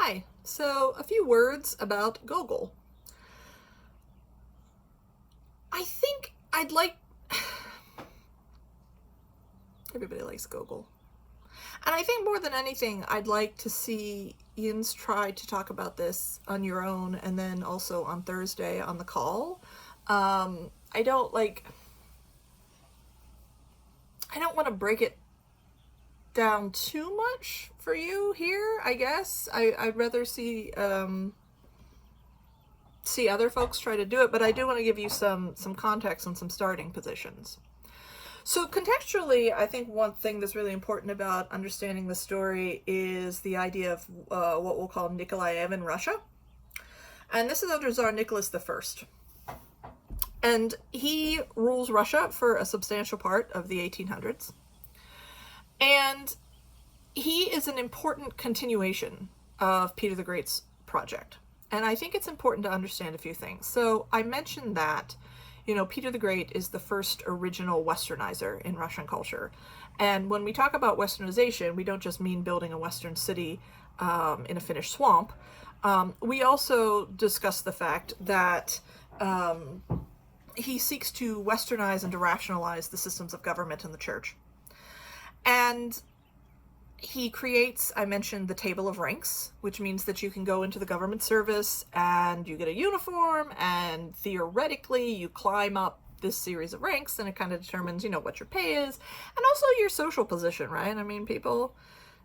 Hi, so a few words about Gogol. I think I'd like... Everybody likes Gogol. And I think more than anything, I'd like to see Jens try to talk about this on your own and then also on Thursday on the call. I don't want to break it down too much for you here, I guess. I'd rather see other folks try to do it, but I do want to give you some context and some starting positions. So contextually, I think one thing that's really important about understanding the story is the idea of what we'll call Nikolaevan Russia. And this is under Tsar Nicholas I. And he rules Russia for a substantial part of the 1800s. And he is an important continuation of Peter the Great's project. And I think it's important to understand a few things. So I mentioned that, Peter the Great is the first original Westernizer in Russian culture. And when we talk about Westernization, we don't just mean building a Western city in a Finnish swamp. We also discuss the fact that he seeks to Westernize and to rationalize the systems of government and the church. And he creates, I mentioned, the table of ranks, which means that you can go into the government service and you get a uniform, and theoretically you climb up this series of ranks, and it kind of determines, what your pay is, and also your social position, right? I mean, people,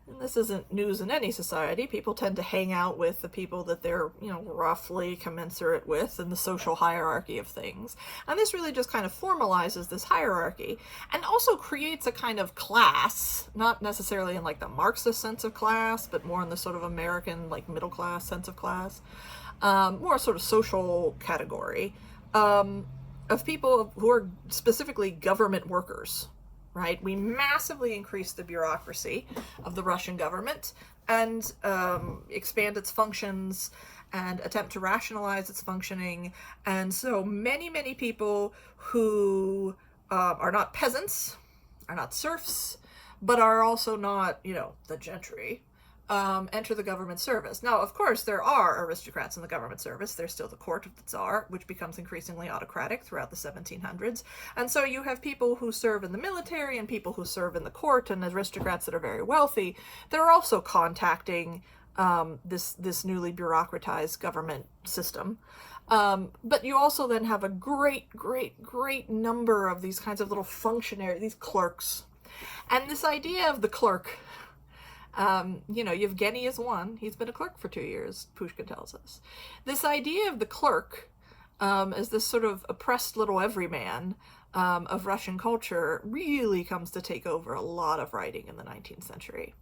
and this isn't news in any society, people tend to hang out with the people that they're, roughly commensurate with in the social hierarchy of things. And this really just kind of formalizes this hierarchy and also creates a kind of class, not necessarily in like the Marxist sense of class, but more in the sort of American, like middle class sense of class, more sort of social category of people who are specifically government workers. Right? We massively increase the bureaucracy of the Russian government and expand its functions and attempt to rationalize its functioning. And so many, many people who are not peasants, are not serfs, but are also not, the gentry, enter the government service. Now, of course, there are aristocrats in the government service. There's still the court of the Tsar, which becomes increasingly autocratic throughout the 1700s. And so you have people who serve in the military and people who serve in the court, and aristocrats that are very wealthy that are also contacting this newly bureaucratized government system. But you also then have a great number of these kinds of little functionaries, these clerks. And this idea of the clerk, Yevgeny is one. He's been a clerk for 2 years, Pushkin tells us. This idea of the clerk as this sort of oppressed little everyman of Russian culture really comes to take over a lot of writing in the 19th century.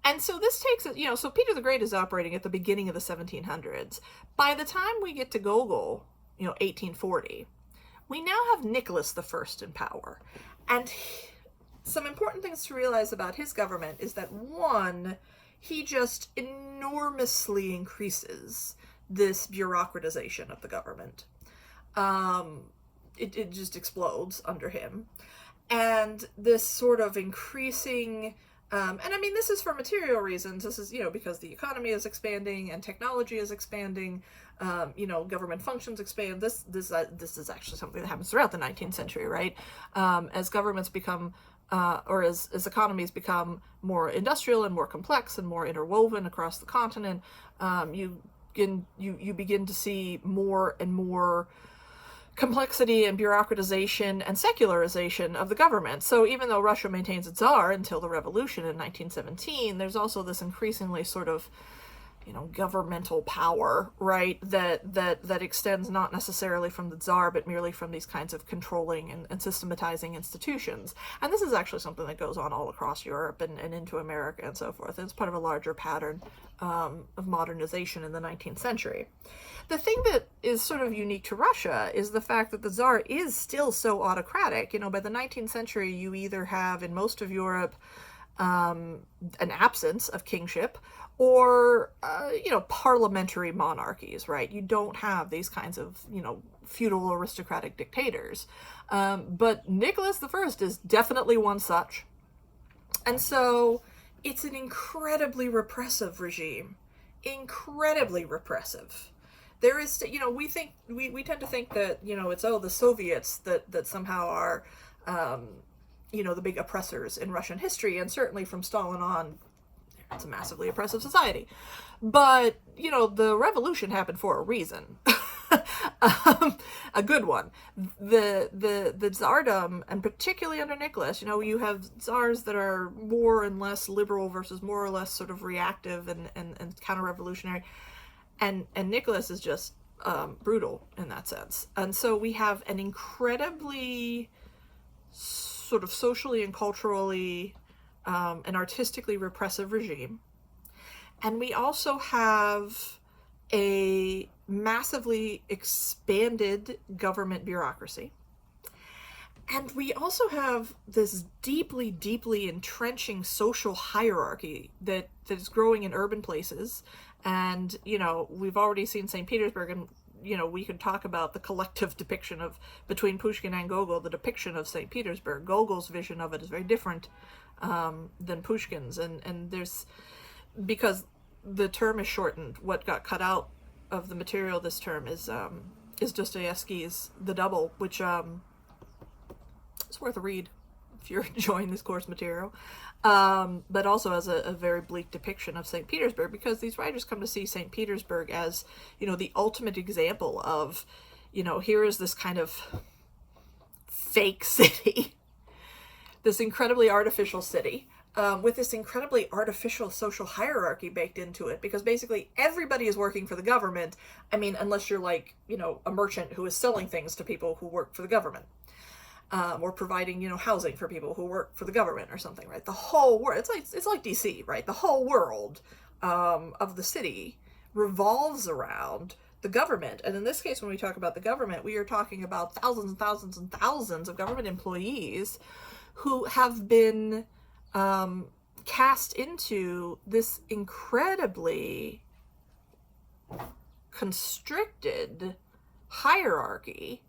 And so this takes it, so Peter the Great is operating at the beginning of the 1700s. By the time we get to Gogol, 1840, we now have Nicholas I in power. And some important things to realize about his government is that, one, he just enormously increases this bureaucratization of the government. It just explodes under him. And this sort of increasing, and I mean, this is for material reasons. This is, because the economy is expanding and technology is expanding, government functions expand. This is actually something that happens throughout the 19th century, right? As governments become or as economies become more industrial and more complex and more interwoven across the continent, you begin to see more and more complexity and bureaucratization and secularization of the government. So even though Russia maintains its Tsar until the revolution in 1917, there's also this increasingly sort of governmental power, right, that extends not necessarily from the Tsar, but merely from these kinds of controlling and systematizing institutions. And this is actually something that goes on all across Europe and into America and so forth. It's part of a larger pattern of modernization in the 19th century. The thing that is sort of unique to Russia is the fact that the Tsar is still so autocratic. By the 19th century, you either have, in most of Europe, an absence of kingship, or, parliamentary monarchies, right? You don't have these kinds of, feudal aristocratic dictators. But Nicholas I is definitely one such. And so it's an incredibly repressive regime incredibly repressive. There is, we tend to think that, it's, the Soviets that somehow are, the big oppressors in Russian history, and certainly from Stalin on, it's a massively oppressive society. But, the revolution happened for a reason. A good one. The Tsardom, and particularly under Nicholas, you have Tsars that are more and less liberal versus more or less sort of reactive and counter-revolutionary. And Nicholas is just brutal in that sense. And so we have an incredibly sort of socially and culturally and artistically repressive regime. And we also have a massively expanded government bureaucracy. And we also have this deeply, deeply entrenching social hierarchy that is growing in urban places. And, we've already seen St. Petersburg, and, we could talk about the collective depiction of, between Pushkin and Gogol, the depiction of St. Petersburg. Gogol's vision of it is very different than Pushkin's. And there's, because the term is shortened, what got cut out of the material this term is Dostoevsky's The Double, which it's worth a read if you're enjoying this course material, but also as a very bleak depiction of St. Petersburg, because these writers come to see St. Petersburg as, the ultimate example of, here is this kind of fake city, this incredibly artificial city, with this incredibly artificial social hierarchy baked into it, because basically everybody is working for the government. I mean, unless you're like, a merchant who is selling things to people who work for the government. Or providing, housing for people who work for the government or something, right? The whole world, it's like DC, right? The whole world of the city revolves around the government. And in this case, when we talk about the government, we are talking about thousands and thousands and thousands of government employees who have been cast into this incredibly constricted hierarchy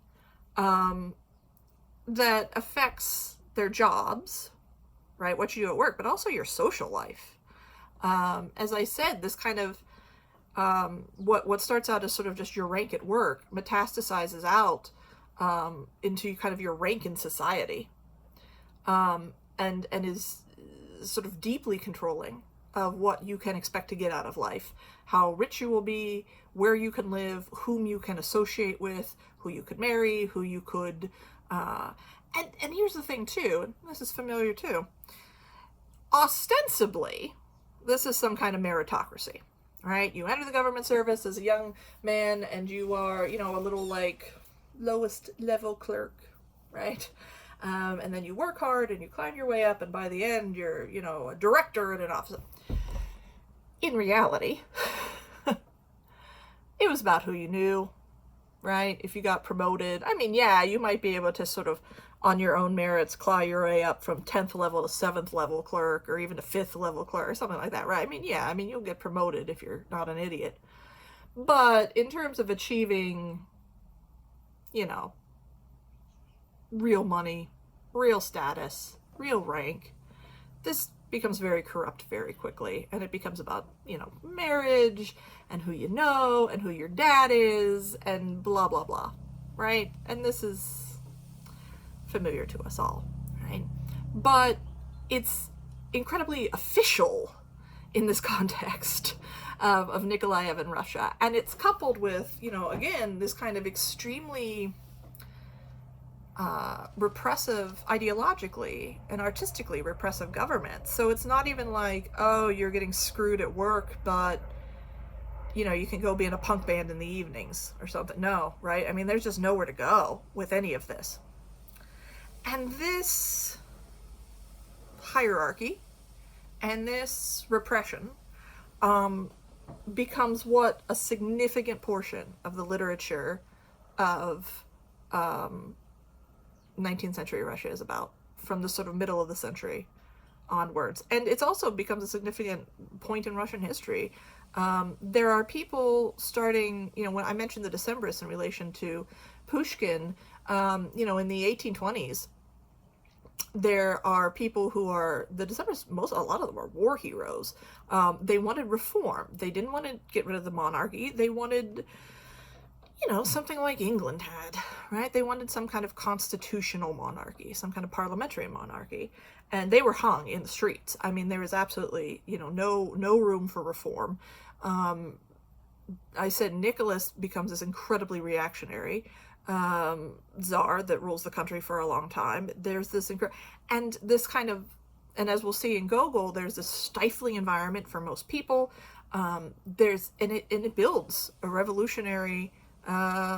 that affects their jobs, right? What you do at work, but also your social life. As I said, this kind of what starts out as sort of just your rank at work metastasizes out into kind of your rank in society, and is sort of deeply controlling of what you can expect to get out of life, how rich you will be, where you can live, whom you can associate with, who you could marry, who you could and here's the thing too, and this is familiar too, ostensibly this is some kind of meritocracy, right? You enter the government service as a young man and you are, a little like lowest level clerk, right? And then you work hard and you climb your way up, and by the end you're, a director in an office. In reality, it was about who you knew, right? If you got promoted, I mean, yeah, you might be able to sort of, on your own merits, claw your way up from 10th level to 7th level clerk, or even to 5th level clerk, or something like that, right? I mean, yeah, you'll get promoted if you're not an idiot. But in terms of achieving, real money, real status, real rank, this becomes very corrupt very quickly, and it becomes about, marriage, and who you know, and who your dad is, and blah, blah, blah, right? And this is familiar to us all, right? But it's incredibly official in this context of Nikolaev in Russia, and it's coupled with, again, this kind of extremely repressive, ideologically and artistically repressive government. So it's not even like, oh, you're getting screwed at work, but you can go be in a punk band in the evenings or something. No, right? I mean, there's just nowhere to go with any of this. And this hierarchy and this repression becomes what a significant portion of the literature of 19th century Russia is about, from the sort of middle of the century onwards. And it's also becomes a significant point in Russian history. There are people starting, when I mentioned the Decembrists in relation to Pushkin, in the 1820s, There are people who are, the dissenters, a lot of them are war heroes. They wanted reform. They didn't want to get rid of the monarchy. They wanted, something like England had, right? They wanted some kind of constitutional monarchy, some kind of parliamentary monarchy, and they were hung in the streets. I mean, there was absolutely, no room for reform. I said Nicholas becomes this incredibly reactionary czar that rules the country for a long time. There's this and this kind of, and as we'll see in Gogol, there's this stifling environment for most people. And it builds a revolutionary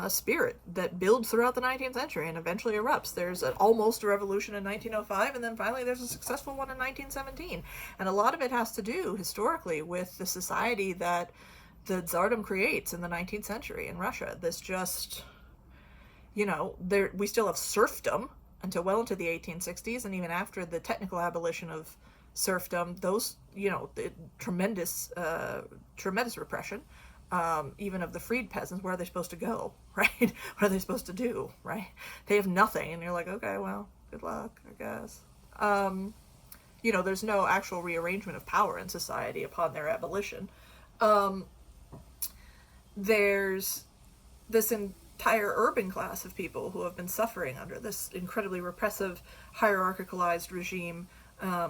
spirit that builds throughout the 19th century and eventually erupts. There's almost a revolution in 1905, and then finally there's a successful one in 1917. And a lot of it has to do historically with the society that the Tsardom creates in the 19th century in Russia. This just, we still have serfdom until well into the 1860s, and even after the technical abolition of serfdom, those, tremendous repression, even of the freed peasants. Where are they supposed to go, right? What are they supposed to do, right? They have nothing, and you're like, okay, well, good luck, I guess. There's no actual rearrangement of power in society upon their abolition. There's this entire urban class of people who have been suffering under this incredibly repressive, hierarchicalized regime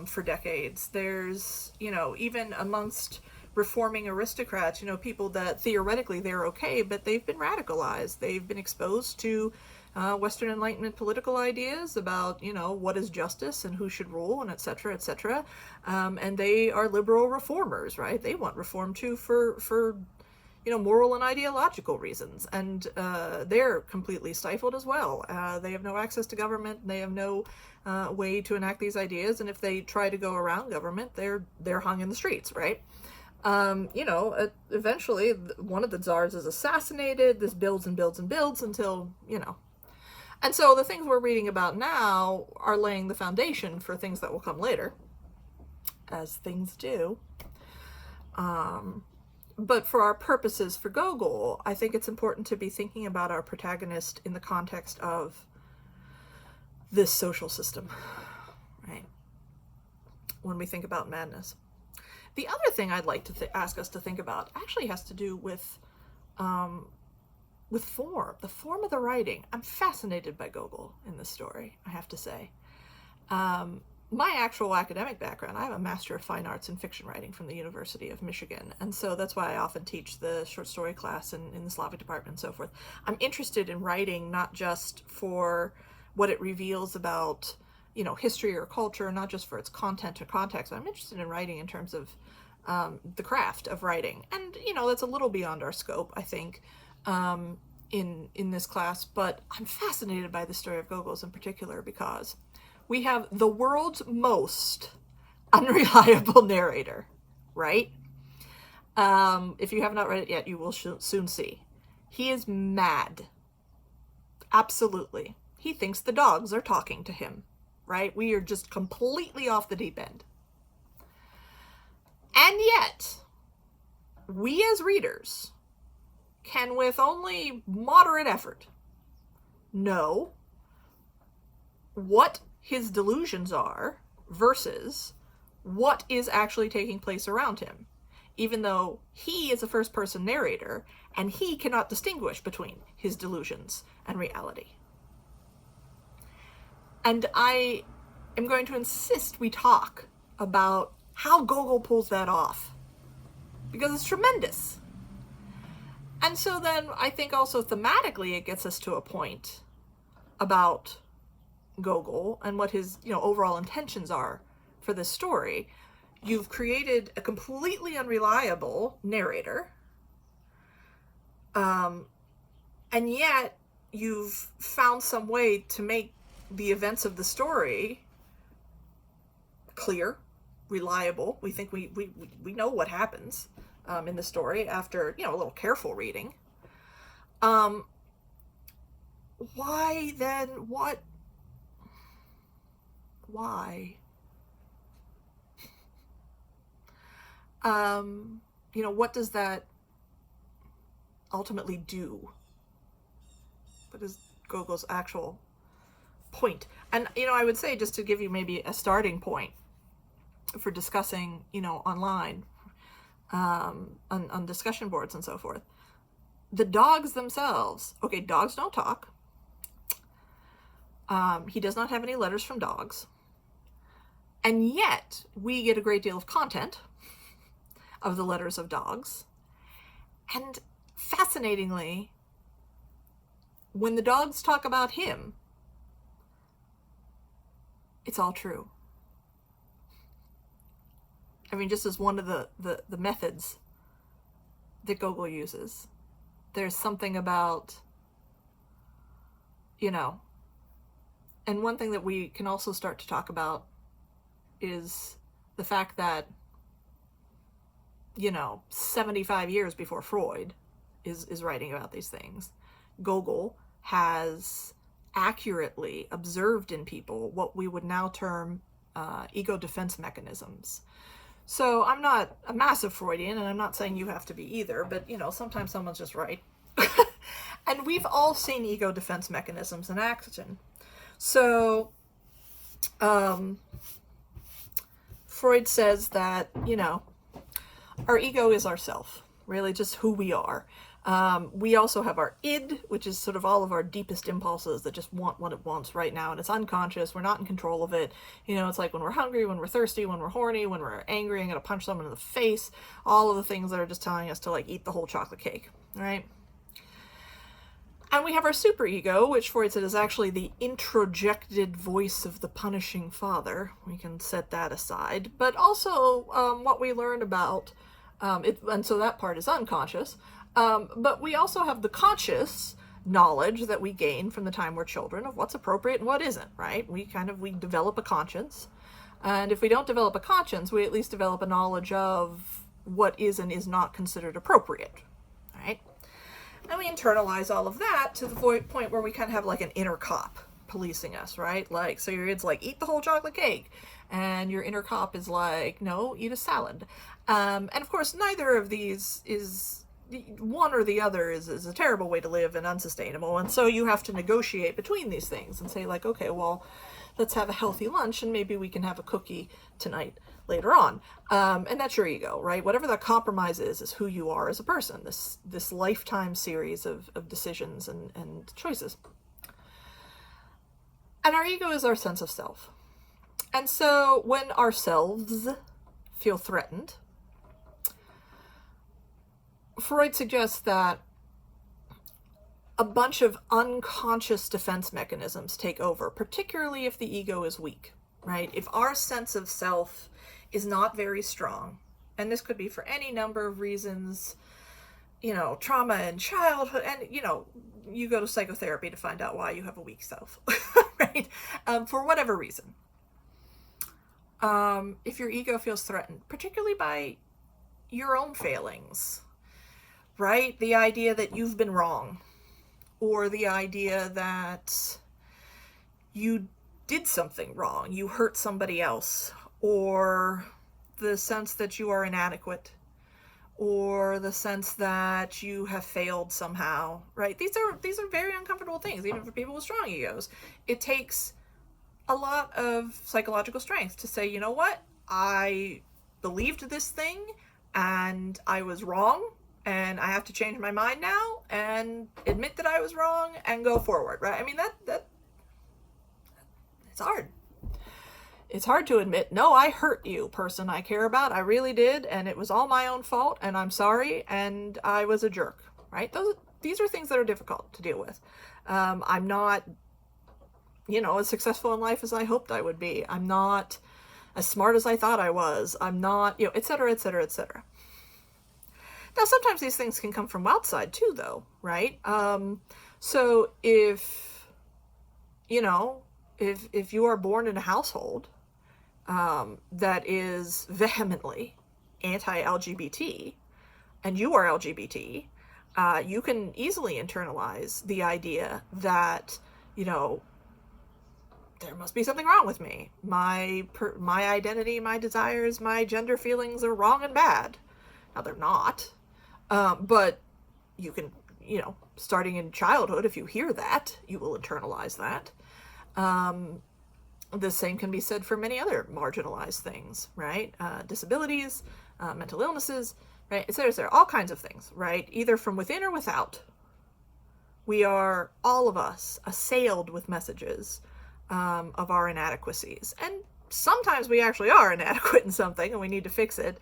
for decades. There's, even amongst reforming aristocrats, people that theoretically they're okay, but they've been radicalized. They've been exposed to Western Enlightenment political ideas about, what is justice and who should rule, and et cetera, et cetera. And they are liberal reformers, right? They want reform too for moral and ideological reasons. And they're completely stifled as well. They have no access to government. They have no way to enact these ideas. And if they try to go around government, they're hung in the streets, right? Eventually one of the czars is assassinated. This builds and builds and builds until, And so the things we're reading about now are laying the foundation for things that will come later, as things do. But for our purposes for Gogol, I think it's important to be thinking about our protagonist in the context of this social system, right? When we think about madness. The other thing I'd like to ask us to think about actually has to do with form, the form of the writing. I'm fascinated by Gogol in this story, I have to say. My actual academic background, I have a Master of Fine Arts in Fiction Writing from the University of Michigan, and so that's why I often teach the short story class in the Slavic department and so forth. I'm interested in writing not just for what it reveals about, history or culture, not just for its content or context. I'm interested in writing in terms of the craft of writing, and that's a little beyond our scope, I think, in this class. But I'm fascinated by the story of Gogol's in particular because we have the world's most unreliable narrator, right? If you have not read it yet, you will soon see. He is mad. Absolutely. He thinks the dogs are talking to him, right? We are just completely off the deep end. And yet, we as readers can, with only moderate effort, know what his delusions are versus what is actually taking place around him, even though he is a first-person narrator and he cannot distinguish between his delusions and reality. And I am going to insist we talk about how Gogol pulls that off, because it's tremendous. And so then I think also thematically it gets us to a point about Gogol and what his, overall intentions are for this story. You've created a completely unreliable narrator, and yet you've found some way to make the events of the story clear, reliable. We think we know what happens in the story after, a little careful reading. Why then, what? Why? What does that ultimately do? What is Gogol's actual point. And, I would say, just to give you maybe a starting point for discussing, online, on discussion boards and so forth, the dogs themselves, okay, dogs don't talk. He does not have any letters from dogs. And yet, we get a great deal of content of the letters of dogs. And fascinatingly, when the dogs talk about him, it's all true. I mean, just as one of the methods that Gogol uses, there's something about, and one thing that we can also start to talk about is the fact that, 75 years before Freud is writing about these things, Gogol has accurately observed in people what we would now term ego defense mechanisms. So I'm not a massive Freudian, and I'm not saying you have to be either, but, sometimes someone's just right. And we've all seen ego defense mechanisms in action. So Freud says that, our ego is ourself, really just who we are. We also have our id, which is sort of all of our deepest impulses that just want what it wants right now, and it's unconscious. We're not in control of it. It's like when we're hungry, when we're thirsty, when we're horny, when we're angry, I'm going to punch someone in the face, all of the things that are just telling us to, like, eat the whole chocolate cake, right? And we have our superego, which Freud said is actually the introjected voice of the punishing father. We can set that aside. But also what we learned about, and so that part is unconscious, but we also have the conscious knowledge that we gain from the time we're children of what's appropriate and what isn't, right? We develop a conscience. And if we don't develop a conscience, we at least develop a knowledge of what is and is not considered appropriate, right? And we internalize all of that to the point where we kind of have like an inner cop policing us, right? Like, so your id's like, eat the whole chocolate cake. And your inner cop is like, no, eat a salad. And of course, neither of these is, one or the other is a terrible way to live and unsustainable. And so you have to negotiate between these things and say, like, okay, well, let's have a healthy lunch and maybe we can have a cookie tonight later on. And that's your ego, right? Whatever the compromise is who you are as a person, this lifetime series of decisions and choices. And our ego is our sense of self. And so when ourselves feel threatened, Freud suggests that a bunch of unconscious defense mechanisms take over, particularly if the ego is weak, right? If our sense of self is not very strong, and this could be for any number of reasons, trauma in childhood, and, you go to psychotherapy to find out why you have a weak self, right? For whatever reason. If your ego feels threatened, particularly by your own failings, right? The idea that you've been wrong, or the idea that you did something wrong, you hurt somebody else, or the sense that you are inadequate, or the sense that you have failed somehow, right? These are very uncomfortable things, even for people with strong egos. It takes a lot of psychological strength to say, you know what? I believed this thing and I was wrong, and I have to change my mind now and admit that I was wrong and go forward, right? I mean, that it's hard. It's hard to admit, no, I hurt you, person I care about. I really did, and it was all my own fault, and I'm sorry, and I was a jerk, right? These are things that are difficult to deal with. I'm not, as successful in life as I hoped I would be. I'm not as smart as I thought I was. I'm not, et cetera, et cetera, et cetera. Now, sometimes these things can come from outside too, though, right? So if you are born in a household that is vehemently anti-LGBT, and you are LGBT, you can easily internalize the idea that, there must be something wrong with me. My identity, my desires, my gender feelings are wrong and bad. Now, they're not. But you can, starting in childhood, if you hear that, you will internalize that. The same can be said for many other marginalized things, right? Disabilities, mental illnesses, right? Et cetera, et cetera. All kinds of things, right? Either from within or without. We are, all of us, assailed with messages of our inadequacies. And sometimes we actually are inadequate in something and we need to fix it.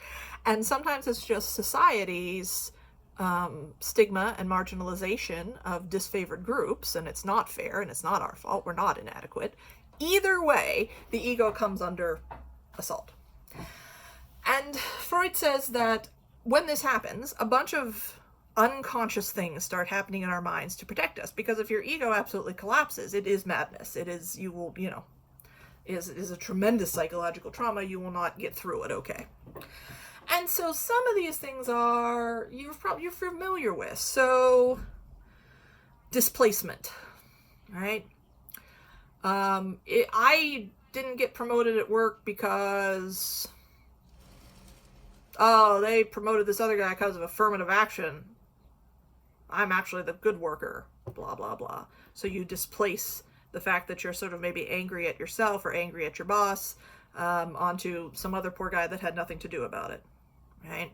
And sometimes it's just society's stigma and marginalization of disfavored groups, and it's not fair and it's not our fault. We're not inadequate. Either way, the ego comes under assault. And Freud says that when this happens, a bunch of unconscious things start happening in our minds to protect us, because if your ego absolutely collapses, it is madness. It is, you will, is a tremendous psychological trauma. You will not get through it okay. And so some of these things are, you're familiar with. So displacement, right? I didn't get promoted at work because, they promoted this other guy because of affirmative action. I'm actually the good worker, blah, blah, blah. So you displace the fact that you're sort of maybe angry at yourself or angry at your boss onto some other poor guy that had nothing to do about it, right?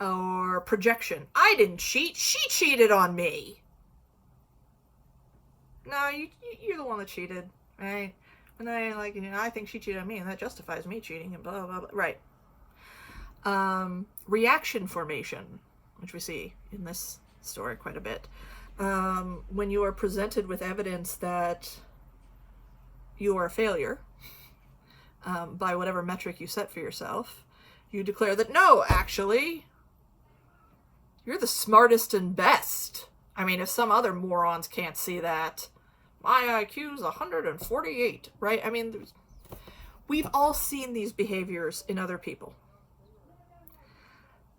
Or projection. I didn't cheat. She cheated on me. No, you're the one that cheated, right? And then, I think she cheated on me, and that justifies me cheating, and blah, blah, blah. Right. Reaction formation, which we see in this story quite a bit. When you are presented with evidence that you are a failure, by whatever metric you set for yourself, you declare that, no, actually, you're the smartest and best. I mean, if some other morons can't see that, my IQ's 148, right? I mean, we've all seen these behaviors in other people.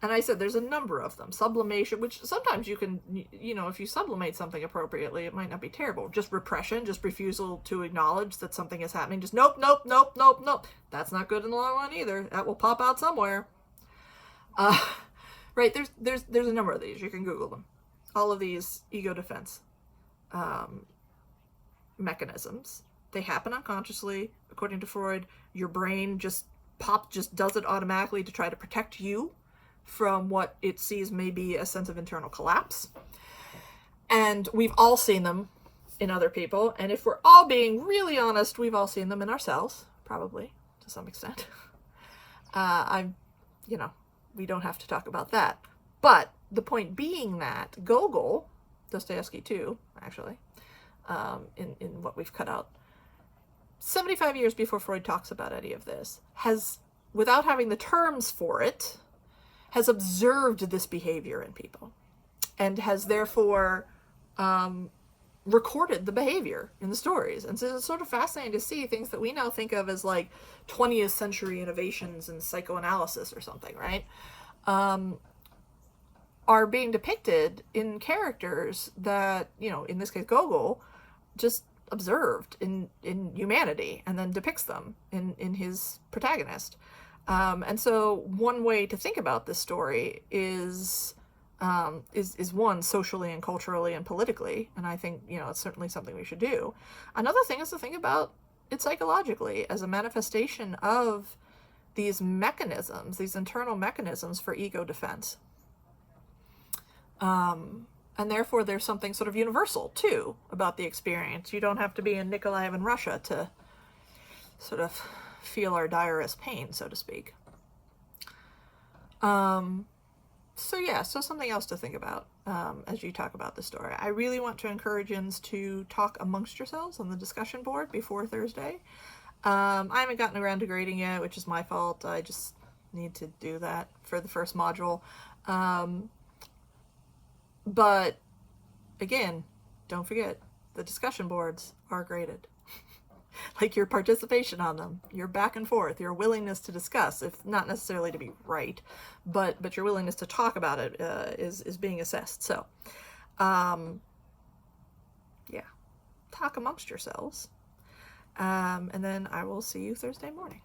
And I said there's a number of them. Sublimation, which sometimes you can, if you sublimate something appropriately, it might not be terrible. Just repression, just refusal to acknowledge that something is happening. Just nope, nope, nope, nope, nope. That's not good in the long run either. That will pop out somewhere. Right, there's a number of these. You can Google them. All of these ego defense mechanisms. They happen unconsciously. According to Freud, your brain just does it automatically to try to protect you from what it sees may be a sense of internal collapse. And we've all seen them in other people. And if we're all being really honest, we've all seen them in ourselves, probably, to some extent. We don't have to talk about that. But the point being that Gogol, Dostoevsky too, actually, in what we've cut out, 75 years before Freud talks about any of this, has, without having the terms for it, has observed this behavior in people and has therefore recorded the behavior in the stories. And so it's sort of fascinating to see things that we now think of as like 20th century innovations in psychoanalysis or something, right? Are being depicted in characters that, in this case, Gogol just observed in humanity and then depicts them in his protagonist. And so one way to think about this story is one, socially and culturally and politically. And I think, it's certainly something we should do. Another thing is to think about it psychologically as a manifestation of these mechanisms, these internal mechanisms for ego defense. And therefore there's something sort of universal too about the experience. You don't have to be in Nikolaev in Russia to sort of feel our direst pain, so to speak. So something else to think about as you talk about the story. I really want to encourage yins to talk amongst yourselves on the discussion board before Thursday. I haven't gotten around to grading yet, which is my fault. I just need to do that for the first module. But again, don't forget, the discussion boards are graded. Like your participation on them, your back and forth, your willingness to discuss, if not necessarily to be right, but your willingness to talk about it is being assessed. So, talk amongst yourselves. And then I will see you Thursday morning.